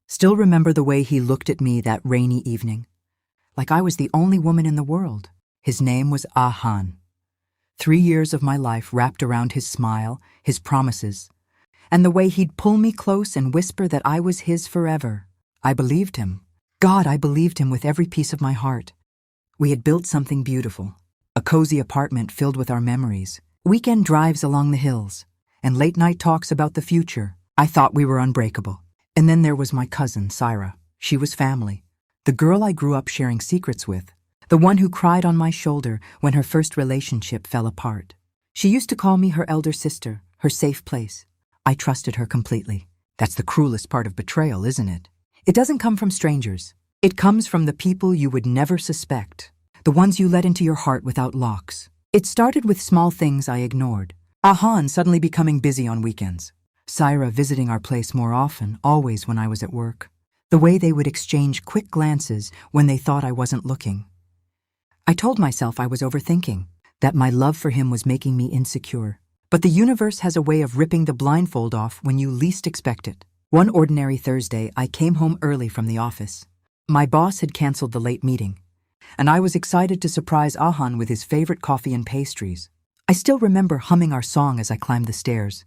Still remember the way he looked at me that rainy evening, like I was the only woman in the world. His name was Ahan. 3 years of my life wrapped around his smile, his promises, and the way he'd pull me close and whisper that I was his forever. I believed him. God, I believed him with every piece of my heart. We had built something beautiful, a cozy apartment filled with our memories, weekend drives along the hills, and late-night talks about the future. I thought we were unbreakable. And then there was my cousin, Syra. She was family. The girl I grew up sharing secrets with. The one who cried on my shoulder when her first relationship fell apart. She used to call me her elder sister, her safe place. I trusted her completely. That's the cruelest part of betrayal, isn't it? It doesn't come from strangers. It comes from the people you would never suspect. The ones you let into your heart without locks. It started with small things I ignored. Ahan suddenly becoming busy on weekends. Syra visiting our place more often, always when I was at work. The way they would exchange quick glances when they thought I wasn't looking. I told myself I was overthinking, that my love for him was making me insecure. But the universe has a way of ripping the blindfold off when you least expect it. One ordinary Thursday, I came home early from the office. My boss had canceled the late meeting, and I was excited to surprise Ahan with his favorite coffee and pastries. I still remember humming our song as I climbed the stairs,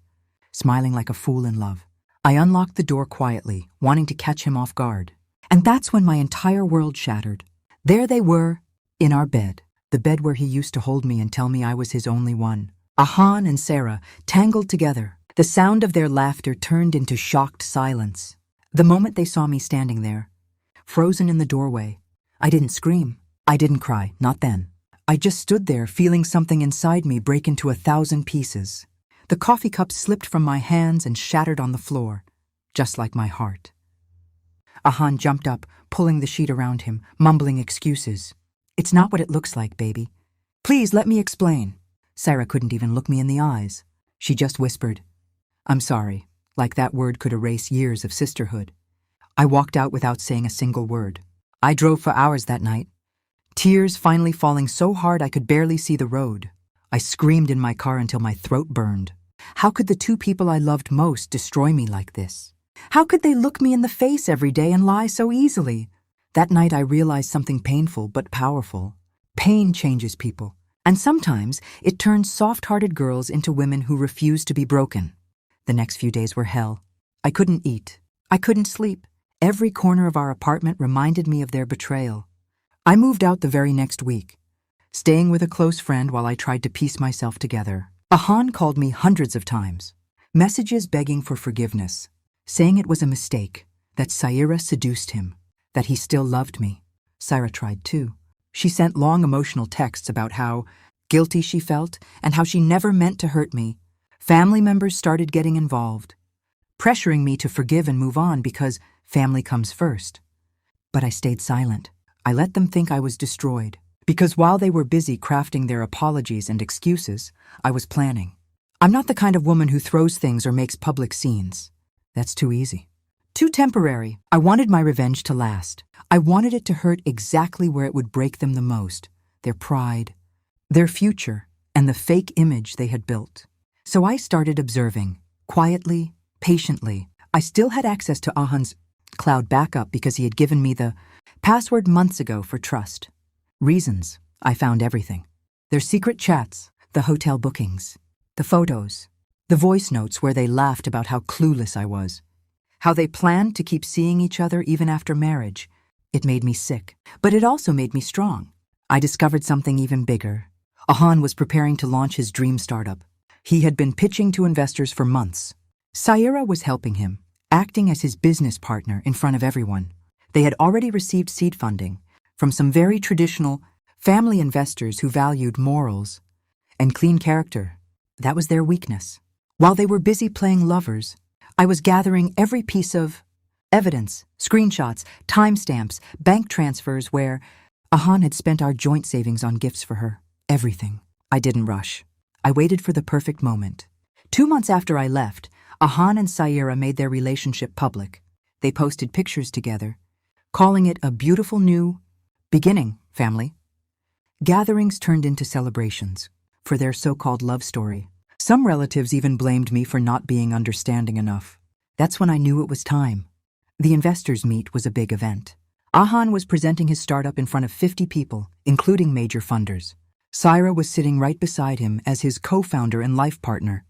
smiling like a fool in love. I unlocked the door quietly, wanting to catch him off guard. And that's when my entire world shattered. There they were, in our bed, the bed where he used to hold me and tell me I was his only one. Ahan and Sarah, tangled together. The sound of their laughter turned into shocked silence. The moment they saw me standing there, frozen in the doorway, I didn't scream. I didn't cry, not then. I just stood there feeling something inside me break into 1,000 pieces. The coffee cup slipped from my hands and shattered on the floor, just like my heart. Ahan jumped up, pulling the sheet around him, mumbling excuses. "It's not what it looks like, baby. Please let me explain." Sarah couldn't even look me in the eyes. She just whispered, "I'm sorry," like that word could erase years of sisterhood. I walked out without saying a single word. I drove for hours that night, tears finally falling so hard I could barely see the road. I screamed in my car until my throat burned. How could the two people I loved most destroy me like this? How could they look me in the face every day and lie so easily? That night I realized something painful but powerful. Pain changes people, and sometimes it turns soft-hearted girls into women who refuse to be broken. The next few days were hell. I couldn't eat. I couldn't sleep. Every corner of our apartment reminded me of their betrayal. I moved out the very next week, staying with a close friend while I tried to piece myself together. Ahan called me hundreds of times, messages begging for forgiveness, saying it was a mistake, that Syra seduced him, that he still loved me. Syra tried too. She sent long emotional texts about how guilty she felt and how she never meant to hurt me. Family members started getting involved, pressuring me to forgive and move on because family comes first. But I stayed silent. I let them think I was destroyed. Because while they were busy crafting their apologies and excuses, I was planning. I'm not the kind of woman who throws things or makes public scenes. That's too easy. Too temporary. I wanted my revenge to last. I wanted it to hurt exactly where it would break them the most, their pride, their future, and the fake image they had built. So I started observing, quietly, patiently. I still had access to Ahan's cloud backup because he had given me the password months ago for trust. Reasons, I found everything. Their secret chats, the hotel bookings, the photos, the voice notes where they laughed about how clueless I was, how they planned to keep seeing each other even after marriage. It made me sick, but it also made me strong. I discovered something even bigger. Ahan was preparing to launch his dream startup. He had been pitching to investors for months. Syra was helping him, acting as his business partner in front of everyone. They had already received seed funding from some very traditional family investors who valued morals and clean character. That was their weakness. While they were busy playing lovers, I was gathering every piece of evidence, screenshots, timestamps, bank transfers where Ahan had spent our joint savings on gifts for her. Everything. I didn't rush. I waited for the perfect moment. 2 months after I left, Ahan and Syra made their relationship public. They posted pictures together, calling it a beautiful new beginning, family. Gatherings turned into celebrations for their so-called love story. Some relatives even blamed me for not being understanding enough. That's when I knew it was time. The investors' meet was a big event. Ahan was presenting his startup in front of 50 people, including major funders. Syra was sitting right beside him as his co-founder and life partner,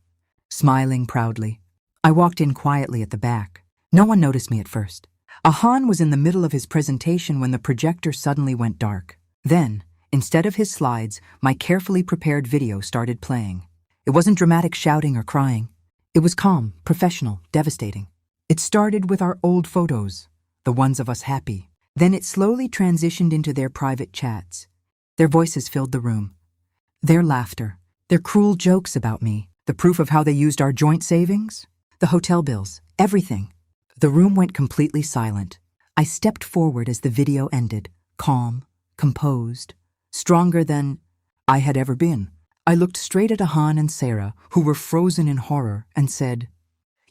smiling proudly. I walked in quietly at the back. No one noticed me at first. Ahan was in the middle of his presentation when the projector suddenly went dark. Then, instead of his slides, my carefully prepared video started playing. It wasn't dramatic shouting or crying. It was calm, professional, devastating. It started with our old photos, the ones of us happy. Then it slowly transitioned into their private chats. Their voices filled the room. Their laughter, their cruel jokes about me, the proof of how they used our joint savings, the hotel bills, everything. The room went completely silent. I stepped forward as the video ended, calm, composed, stronger than I had ever been. I looked straight at Ahan and Sarah, who were frozen in horror, and said,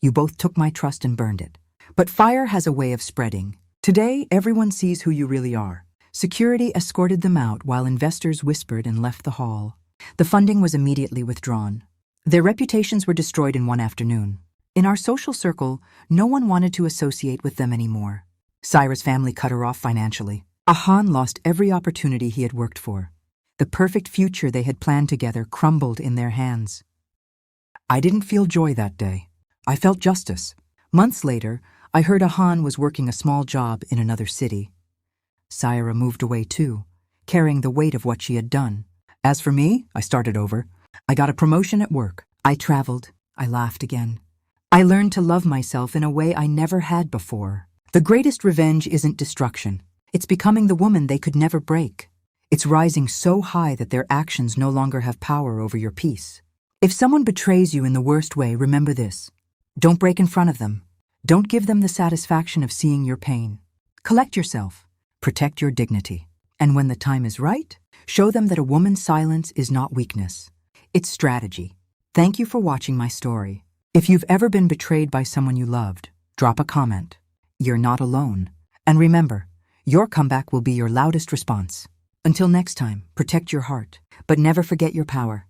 "You both took my trust and burned it. But fire has a way of spreading. Today, everyone sees who you really are." Security escorted them out while investors whispered and left the hall. The funding was immediately withdrawn. Their reputations were destroyed in one afternoon. In our social circle, no one wanted to associate with them anymore. Syra's family cut her off financially. Ahan lost every opportunity he had worked for. The perfect future they had planned together crumbled in their hands. I didn't feel joy that day. I felt justice. Months later, I heard Ahan was working a small job in another city. Syra moved away too, carrying the weight of what she had done. As for me, I started over. I got a promotion at work. I traveled. I laughed again. I learned to love myself in a way I never had before. The greatest revenge isn't destruction. It's becoming the woman they could never break. It's rising so high that their actions no longer have power over your peace. If someone betrays you in the worst way, remember this. Don't break in front of them. Don't give them the satisfaction of seeing your pain. Collect yourself. Protect your dignity. And when the time is right, show them that a woman's silence is not weakness. It's strategy. Thank you for watching my story. If you've ever been betrayed by someone you loved, drop a comment. You're not alone. And remember, your comeback will be your loudest response. Until next time, protect your heart, but never forget your power.